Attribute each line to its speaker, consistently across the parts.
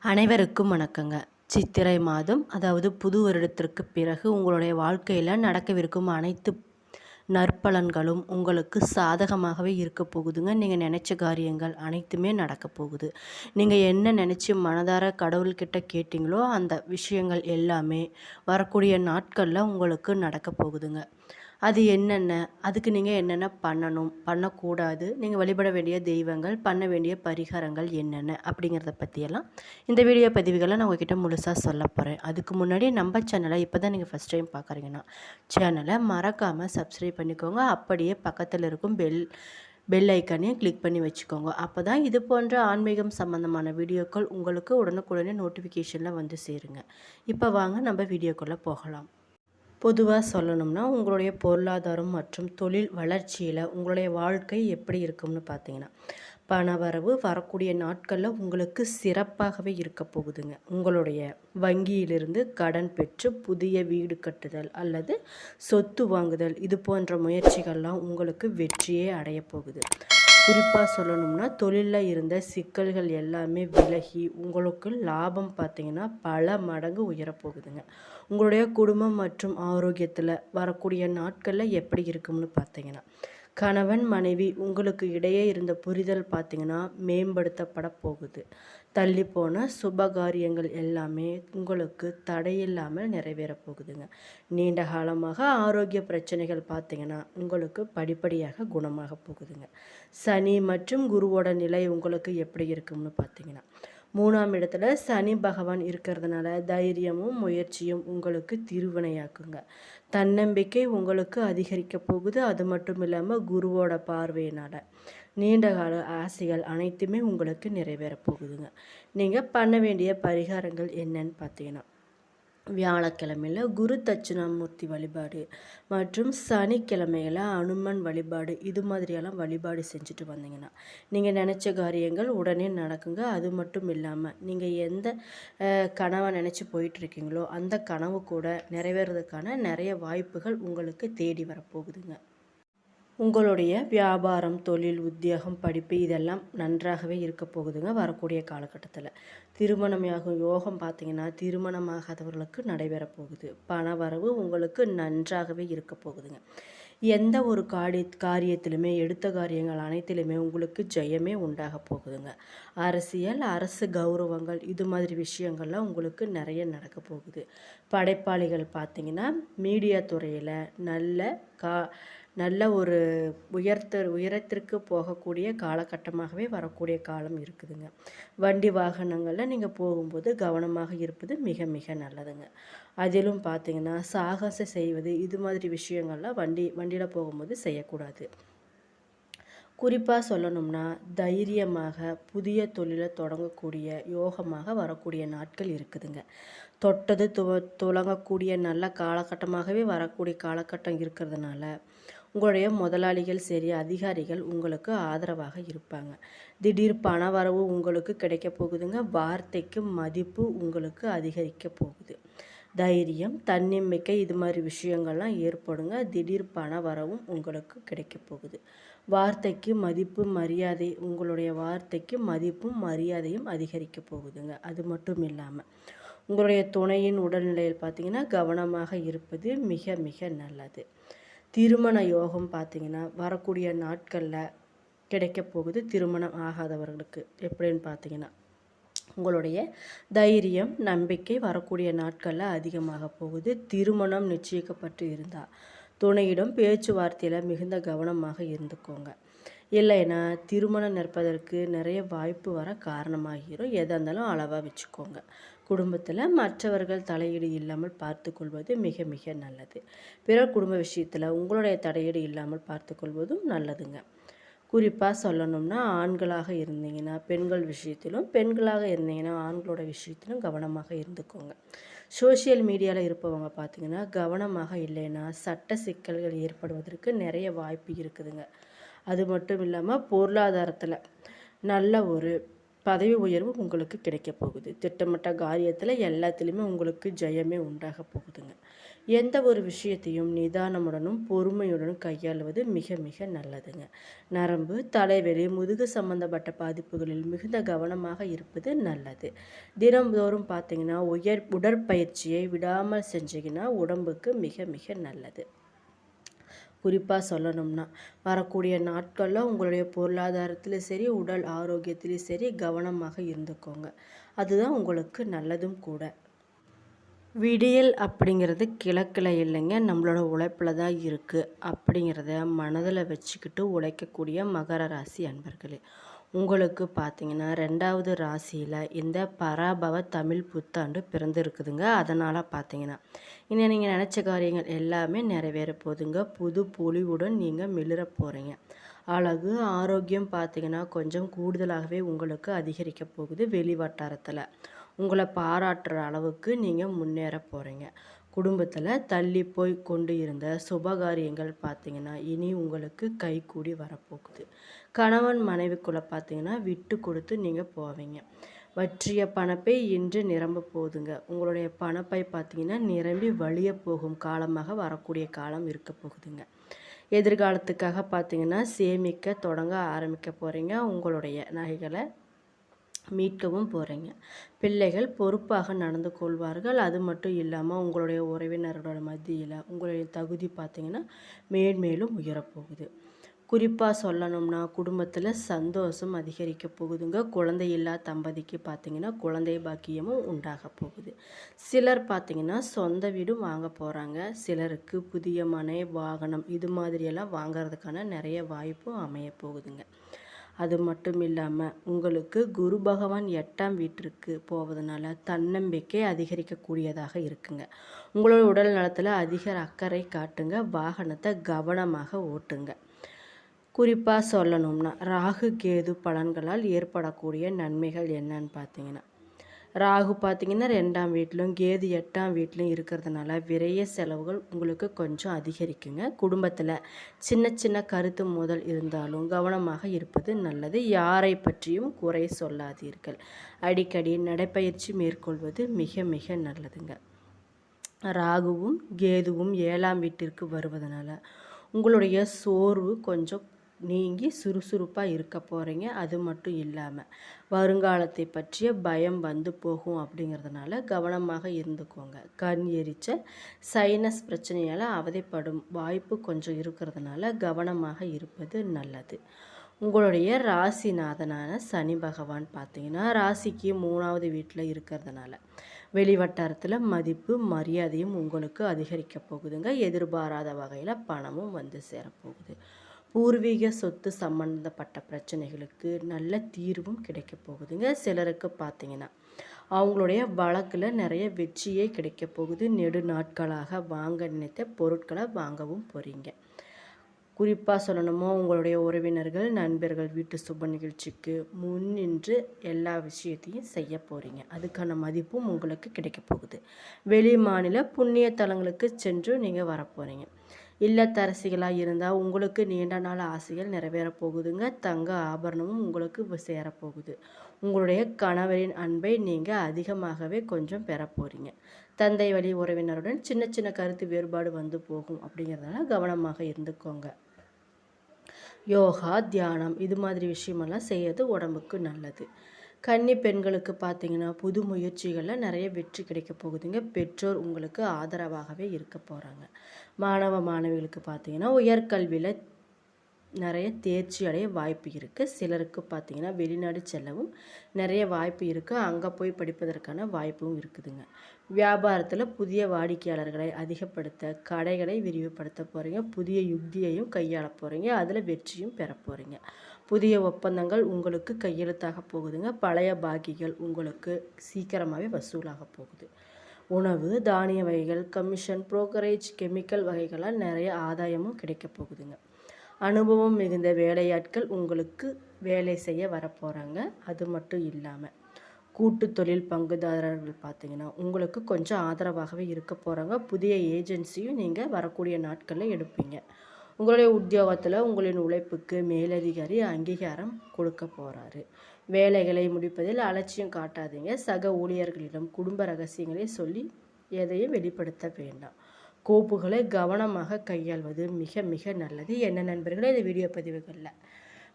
Speaker 1: அனைவருக்கும் வணக்கங்க. சித்திரை மாதம், அதாவது புது வருடத்திற்கு பிறகு உங்களுடைய வாழ்க்கையில் நடக்கவிருக்கும் அனைத்து நற்பலன்களும் உங்களுக்கு சாதகமாகவே இருக்க போகுதுங்க. நீங்கள் நினச்ச காரியங்கள் அனைத்துமே நடக்க போகுது. நீங்கள் என்ன நினச்சி மனதார கடவுள்கிட்ட கேட்டிங்களோ அந்த விஷயங்கள் எல்லாமே வரக்கூடிய நாட்களில் உங்களுக்கு நடக்க போகுதுங்க. அது என்னென்ன, அதுக்கு நீங்கள் என்னென்ன பண்ணணும், பண்ணக்கூடாது, நீங்கள் வழிபட வேண்டிய தெய்வங்கள், பண்ண வேண்டிய பரிகாரங்கள் என்னென்ன அப்படிங்கிறத பற்றியெல்லாம் இந்த வீடியோ பதிவுகளை நான் உங்ககிட்ட முழுசாக சொல்ல போகிறேன். அதுக்கு முன்னாடி நம்ம சேனலை இப்போ தான் நீங்கள் ஃபஸ்ட் டைம் பார்க்குறீங்கன்னா சேனலை மறக்காமல் சப்ஸ்கிரைப் பண்ணிக்கோங்க. அப்படியே பக்கத்தில் இருக்கும் பெல் ஐக்கானையும் கிளிக் பண்ணி வச்சுக்கோங்க. அப்போ தான் இது போன்ற ஆன்மீகம் சம்மந்தமான வீடியோக்கள் உங்களுக்கு உடனுக்குடனே நோட்டிஃபிகேஷனில் வந்து சேருங்க. இப்போ வாங்க நம்ம வீடியோக்குள்ளே போகலாம். பொதுவாக சொல்லணும்னா உங்களுடைய பொருளாதாரம் மற்றும் தொழில் வளர்ச்சியில் உங்களுடைய வாழ்க்கை எப்படி இருக்கும்னு பார்த்தீங்கன்னா, பணவரவு வரக்கூடிய நாட்களில் உங்களுக்கு சிறப்பாகவே இருக்க போகுதுங்க. உங்களுடைய வங்கியிலிருந்து கடன் பெற்று புதிய வீடு கட்டுதல் அல்லது சொத்து வாங்குதல் இது போன்ற முயற்சிகள்லாம் உங்களுக்கு வெற்றியே அடைய போகுது. குறிப்பாக சொல்லணும்னா தொழிலில் இருந்த சிக்கல்கள் எல்லாமே விலகி உங்களுக்கு லாபம் பார்த்திங்கன்னா பல மடங்கு உயரப்போகுதுங்க. உங்களுடைய குடும்பம் மற்றும் ஆரோக்கியத்தில் வரக்கூடிய நாட்களில் எப்படி இருக்கும்னு பார்த்தீங்கன்னா, கணவன் மனைவி உங்களுக்கு இடையே இருந்த புரிதல் பார்த்திங்கன்னா மேம்படுத்தப்பட போகுது. தள்ளி போன சுபகாரியங்கள் எல்லாமே உங்களுக்கு தடையில்லாமல் நிறைவேற போகுதுங்க. நீண்ட காலமாக ஆரோக்கிய பிரச்சனைகள் பார்த்திங்கன்னா உங்களுக்கு படிப்படியாக குணமாக போகுதுங்க. சனி மற்றும் குருவோட நிலை உங்களுக்கு எப்படி இருக்கும்னு பார்த்தீங்கன்னா, 3ஆம் இடத்துல சனி பகவான் இருக்கிறதுனால தைரியமும் முயற்சியும் உங்களுக்கு திருவினையாக்குங்க. தன்னம்பிக்கை உங்களுக்கு அதிகரிக்க போகுது. அது மட்டும் இல்லாமல் குருவோட பார்வையினால் நீண்ட கால ஆசைகள் அனைத்துமே உங்களுக்கு நிறைவேற போகுதுங்க. நீங்கள் பண்ண வேண்டிய பரிகாரங்கள் என்னன்னு பார்த்தீங்கன்னா, வியாழக்கிழமையில் குரு தட்சிணாமூர்த்தி வழிபாடு மற்றும் சனிக்கிழமையில் அனுமன் வழிபாடு இது மாதிரியெல்லாம் வழிபாடு செஞ்சுட்டு வந்தீங்கன்னா நீங்கள் நினச்ச காரியங்கள் உடனே நடக்குங்க. அது மட்டும் இல்லாமல் நீங்கள் எந்த கனவை நினச்சி போயிட்டுருக்கீங்களோ அந்த கனவு கூட நிறைவேறதுக்கான நிறைய வாய்ப்புகள் உங்களுக்கு தேடி வரப்போகுதுங்க. உங்களுடைய வியாபாரம், தொழில், உத்தியோகம், படிப்பு இதெல்லாம் நன்றாகவே இருக்க போகுதுங்க. வரக்கூடிய காலகட்டத்தில் திருமணமாகும் யோகம் பார்த்திங்கன்னா திருமணமாகாதவர்களுக்கு நடைபெற போகுது. பண வரவு உங்களுக்கு நன்றாகவே இருக்க போகுதுங்க. எந்த ஒரு காரியத்திலுமே எடுத்த காரியங்கள் அனைத்திலுமே உங்களுக்கு ஜெயமே உண்டாக போகுதுங்க. அரசியல், அரசு கௌரவங்கள் இது மாதிரி விஷயங்கள்லாம் உங்களுக்கு நிறைய நடக்க போகுது. படைப்பாளிகள் பார்த்திங்கன்னா மீடியா துறையில் நல்ல ஒரு உயரத்திற்கு போகக்கூடிய காலகட்டமாகவே வரக்கூடிய காலம் இருக்குதுங்க. வண்டி வாகனங்களில் நீங்கள் போகும்போது கவனமாக இருப்பது மிக மிக நல்லதுங்க. அதிலும் பார்த்திங்கன்னா சாகசம் செய்வது இது மாதிரி விஷயங்கள்லாம் வண்டியில் போகும்போது செய்யக்கூடாது. குறிப்பாக சொல்லணும்னா தைரியமாக புதிய தொழிலை தொடங்கக்கூடிய யோகமாக வரக்கூடிய நாட்கள் இருக்குதுங்க. தொட்டது துவங்கக்கூடிய நல்ல காலகட்டமாகவே வரக்கூடிய காலகட்டம் இருக்கிறதுனால உங்களுடைய முதலாளிகள் சரி அதிகாரிகள் உங்களுக்கு ஆதரவாக இருப்பாங்க. திடீர் பண வரவு உங்களுக்கு கிடைக்க போகுதுங்க. வார்த்தைக்கு மதிப்பு உங்களுக்கு அதிகரிக்க போகுது. தைரியம், தன்னம்பிக்கை இது மாதிரி விஷயங்கள்லாம் ஏற்படுங்க. திடீர் பண வரவும் உங்களுக்கு கிடைக்க போகுது. வார்த்தைக்கு மதிப்பு மரியாதை உங்களுடைய வார்த்தைக்கு மதிப்பும் மரியாதையும் அதிகரிக்க போகுதுங்க. அது மட்டும் இல்லாமல் உங்களுடைய துணையின் உடல்நிலையில் பார்த்திங்கன்னா கவனமாக இருப்பது மிக மிக நல்லது. திருமண யோகம் பார்த்திங்கன்னா வரக்கூடிய நாட்களில் கிடைக்க போகுது. திருமணம் ஆகாதவர்களுக்கு எப்படின்னு பார்த்திங்கன்னா உங்களுடைய தைரியம், நம்பிக்கை வரக்கூடிய நாட்களில் அதிகமாக போகுது. திருமணம் நிச்சயிக்கப்பட்டு இருந்தால் துணையிடம் பேச்சுவார்த்தையில் மிகுந்த கவனமாக இருந்துக்கோங்க. இல்லைன்னா திருமணம் நிற்பதற்கு நிறைய வாய்ப்பு வர காரணமாகிரும். எதாக இருந்தாலும் அளவாக வச்சுக்கோங்க. குடும்பத்தில் மற்றவர்கள் தலையீடு இல்லாமல் பார்த்து கொள்வது மிக மிக நல்லது. பிறர் குடும்ப விஷயத்தில் உங்களுடைய தலையீடு இல்லாமல் பார்த்து கொள்வதும் நல்லதுங்க. குறிப்பாக சொல்லணும்னா ஆண்களாக இருந்தீங்கன்னா பெண்கள் விஷயத்திலும், பெண்களாக இருந்தீங்கன்னா ஆண்களோட விஷயத்திலும் கவனமாக இருந்துக்கோங்க. சோஷியல் மீடியாவில் இருப்பவங்க பார்த்திங்கன்னா கவனமாக இல்லைன்னா சட்ட சிக்கல்கள் ஏற்படுவதற்கு நிறைய வாய்ப்பு இருக்குதுங்க. அது மட்டும் இல்லாமல் பொருளாதாரத்தில் நல்ல ஒரு பதவி உயர்வு உங்களுக்கு கிடைக்க போகுது. திட்டமிட்ட காரியத்தில் எல்லாத்துலேயுமே உங்களுக்கு ஜெயமே உண்டாக போகுதுங்க. எந்த ஒரு விஷயத்தையும் நிதானமுடனும் பொறுமையுடனும் கையாளுவது மிக மிக நல்லதுங்க. நரம்பு, தலைவலி, முதுகு சம்பந்தப்பட்ட பாதிப்புகளில் மிகுந்த கவனமாக இருப்பது நல்லது. தினம்தோறும் பார்த்தீங்கன்னா உடற்பயிற்சியை விடாமல் செஞ்சீங்கன்னா உடம்புக்கு மிக மிக நல்லது. குறிப்பாக சொல்லணும்னா வரக்கூடிய நாட்களில் உங்களுடைய பொருளாதாரத்திலும் சரி, உடல் ஆரோக்கியத்திலும் சரி கவனமாக இருந்துக்கோங்க. அதுதான் உங்களுக்கு நல்லதும் கூட. விடியல் அப்படிங்கிறது கிழக்கில் இல்லைங்க, நம்மளோட உழைப்பில் தான் இருக்குது அப்படிங்கிறத மனதில் வச்சுக்கிட்டு உழைக்கக்கூடிய மகர ராசி அன்பர்களே, உங்களுக்கு பார்த்தீங்கன்னா 2வது ராசியில் இந்த பராபவ தமிழ் புத்தாண்டு பிறந்திருக்குதுங்க. அதனால் பார்த்தீங்கன்னா இன்னும் நீங்கள் நினச்ச காரியங்கள் எல்லாமே நிறைவேற போகுதுங்க. புது பொலிவுடன் நீங்கள் மிளிர போகிறீங்க. அழகு, ஆரோக்கியம் பார்த்தீங்கன்னா கொஞ்சம் கூடுதலாகவே உங்களுக்கு அதிகரிக்க போகுது. வெளி வட்டாரத்தில் உங்களை பாராட்டுற அளவுக்கு நீங்கள் முன்னேற போகிறீங்க. குடும்பத்தில் தள்ளி போய் கொண்டு இருந்த சுபகாரியங்கள் பார்த்தீங்கன்னா இனி உங்களுக்கு கைகூடி வரப்போகுது. கணவன் மனைவிக்குள்ளே பார்த்தீங்கன்னா விட்டு கொடுத்து நீங்கள் போவீங்க. வற்றிய பணப்பை இன்று நிரம்ப போகுதுங்க. உங்களுடைய பணப்பை பார்த்தீங்கன்னா நிரம்பி வழிய போகும் காலமாக வரக்கூடிய காலம் இருக்க போகுதுங்க. எதிர்காலத்துக்காக பார்த்தீங்கன்னா சேமிக்க தொடங்க ஆரம்பிக்க போகிறீங்க. உங்களுடைய நகைகளை மீட்கவும் போகிறீங்க. பிள்ளைகள் பொறுப்பாக நடந்து கொள்வார்கள். அது மட்டும் இல்லாமல் உங்களுடைய உறவினரோட மத்தியில் உங்களுடைய தகுதி பார்த்திங்கன்னா மேன்மேலும் உயரப்போகுது. குறிப்பாக சொல்லணும்னா குடும்பத்தில் சந்தோஷம் அதிகரிக்க போகுதுங்க. குழந்தையில்லா தம்பதிக்கு பார்த்திங்கன்னா குழந்தை பாக்கியமும் உண்டாக போகுது. சிலர் பார்த்திங்கன்னா சொந்த வீடும் வாங்க போகிறாங்க. சிலருக்கு புதிய மனை, வாகனம் இது மாதிரியெல்லாம் வாங்கிறதுக்கான நிறைய வாய்ப்பும் அமைய போகுதுங்க. அது மட்டும் இல்லாமல் உங்களுக்கு குரு பகவான் 8ஆம் வீட்டிற்கு போவதனால தன்னம்பிக்கை அதிகரிக்கக்கூடியதாக இருக்குங்க. உங்களோட உடல் நலத்தில் அதிக அக்கறை காட்டுங்க. வாகனத்தை கவனமாக ஓட்டுங்க. குறிப்பாக சொல்லணும்னா ராகு கேது பலன்களால் ஏற்படக்கூடிய நன்மைகள் என்னன்னு பார்த்தீங்கன்னா, ராகு பார்த்திங்கன்னா 2ஆம் வீட்டிலும் கேது 8ஆம் வீட்டிலும் இருக்கிறதுனால விரைய செலவுகள் உங்களுக்கு கொஞ்சம் அதிகரிக்குங்க. குடும்பத்தில் சின்ன சின்ன கருத்து மோதல் இருந்தாலும் கவனமாக இருப்பது நல்லது. யாரை பற்றியும் குறை சொல்லாதீர்கள். அடிக்கடி நடைப்பயிற்சி மேற்கொள்வது மிக மிக நல்லதுங்க. ராகுவும் கேதுவும் 7ஆம் வீட்டிற்கு வருவதனால உங்களுடைய சோர்வு கொஞ்சம் நீங்கி சுறுசுறுப்பாக இருக்க போகிறீங்க. அது மட்டும் இல்லாமல் வருங்காலத்தை பற்றிய பயம் வந்து போகும் அப்படிங்கிறதுனால கவனமாக இருந்துக்கோங்க. கண் எரிச்சல், சைனஸ் பிரச்சனையால் அவதைப்படும் வாய்ப்பு கொஞ்சம் இருக்கிறதுனால கவனமாக இருப்பது நல்லது. உங்களுடைய ராசிநாதனான சனி பகவான் பார்த்தீங்கன்னா ராசிக்கு 3ஆவது வீட்டில் இருக்கிறதுனால வெளிவட்டாரத்தில் மதிப்பு மரியாதையும் உங்களுக்கு அதிகரிக்க போகுதுங்க. எதிர்பாராத வகையில் பணமும் வந்து சேரப்போகுது. பூர்வீக சொத்து சம்பந்தப்பட்ட பிரச்சனைகளுக்கு நல்ல தீர்வும் கிடைக்க போகுதுங்க. சிலருக்கு பார்த்தீங்கன்னா அவங்களுடைய வழக்கில் நிறைய வெற்றியே கிடைக்க போகுது. நெடு நாட்களாக வாங்க நினைத்த பொருட்களை வாங்கவும் போகிறீங்க. குறிப்பாக சொல்லணுமோ உங்களுடைய உறவினர்கள், நண்பர்கள் வீட்டு சுப நிகழ்ச்சிக்கு முன்னின்று எல்லா விஷயத்தையும் செய்ய போகிறீங்க. அதுக்கான மதிப்பும் உங்களுக்கு கிடைக்க போகுது. வெளி மாநில புண்ணிய தலங்களுக்கு சென்று நீங்கள் வரப்போகிறீங்க. இல்லத்தரசிகளாக இருந்தால் உங்களுக்கு நீண்ட நாள் ஆசைகள் நிறைவேற போகுதுங்க. தங்க ஆபரணமும் உங்களுக்கு சேரப்போகுது. உங்களுடைய கணவரின் அன்பை நீங்கள் அதிகமாகவே கொஞ்சம் பெற போகிறீங்க. தந்தை வழி உறவினருடன் சின்ன சின்ன கருத்து வேறுபாடு வந்து போகும் அப்படிங்கிறதுனால கவனமாக இருந்துக்கோங்க. யோகா, தியானம் இது மாதிரி விஷயமெல்லாம் செய்யறது உடம்புக்கு நல்லது. கன்னி பெண்களுக்கு பார்த்தீங்கன்னா புது முயற்சிகளில் நிறைய வெற்றி கிடைக்க போகுதுங்க. பெற்றோர் உங்களுக்கு ஆதரவாகவே இருக்க போகிறாங்க. மாணவ மாணவிகளுக்கு பார்த்தீங்கன்னா உயர்கல்வியில் நிறைய தேர்ச்சி அடைய வாய்ப்பு இருக்குது. சிலருக்கு பார்த்தீங்கன்னா வெளிநாடு செல்லவும் நிறைய வாய்ப்பு இருக்குது. அங்கே போய் படிப்பதற்கான வாய்ப்பும் இருக்குதுங்க. வியாபாரத்தில் புதிய வாடிக்கையாளர்களை அதிகப்படுத்த கடைகளை விரிவுபடுத்த போகிறீங்க. புதிய யுக்தியையும் கையாள போகிறீங்க. அதில் வெற்றியும் பெற போகிறீங்க. புதிய ஒப்பந்தங்கள் உங்களுக்கு கையெழுத்தாக போகுதுங்க. பழைய பாக்கிகள் உங்களுக்கு சீக்கிரமாகவே வசூலாக போகுது. உணவு, தானிய வகைகள், கமிஷன், புரோக்கரேஜ், கெமிக்கல் வகைகளால் நிறைய ஆதாயமும் கிடைக்க போகுதுங்க. அனுபவம் மிகுந்த வேலையாட்கள் உங்களுக்கு வேலை செய்ய வரப்போகிறாங்க. அது மட்டும் இல்லாமல் கூட்டு தொழில் பங்குதாரர்கள் பார்த்தீங்கன்னா உங்களுக்கு கொஞ்சம் ஆதரவாகவே இருக்க போகிறாங்க. புதிய ஏஜென்சியும் நீங்கள் வரக்கூடிய நாட்களில் எடுப்பீங்க. உங்களுடைய உத்தியோகத்தில் உங்களின் உழைப்புக்கு மேலதிகாரி அங்கீகாரம் கொடுக்க போகிறாரு. வேலைகளை முடிப்பதில் அலட்சியம் காட்டாதீங்க. சக ஊழியர்களிடம் குடும்ப ரகசியங்களை சொல்லி எதையும் வெளிப்படுத்த வேண்டாம். கோப்புகளை கவனமாக கையாள்வது மிக மிக நல்லது. என்ன நண்பர்களே, இந்த வீடியோ பதிவுகளில்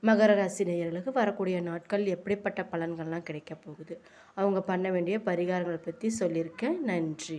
Speaker 1: மகர ராசி நேயர்களுக்கு வரக்கூடிய நாட்கள் எப்படிப்பட்ட பலன்கள்லாம் கிடைக்க போகுது, அவங்க பண்ண வேண்டிய பரிகாரங்களை பற்றி சொல்லியிருக்கேன். நன்றி.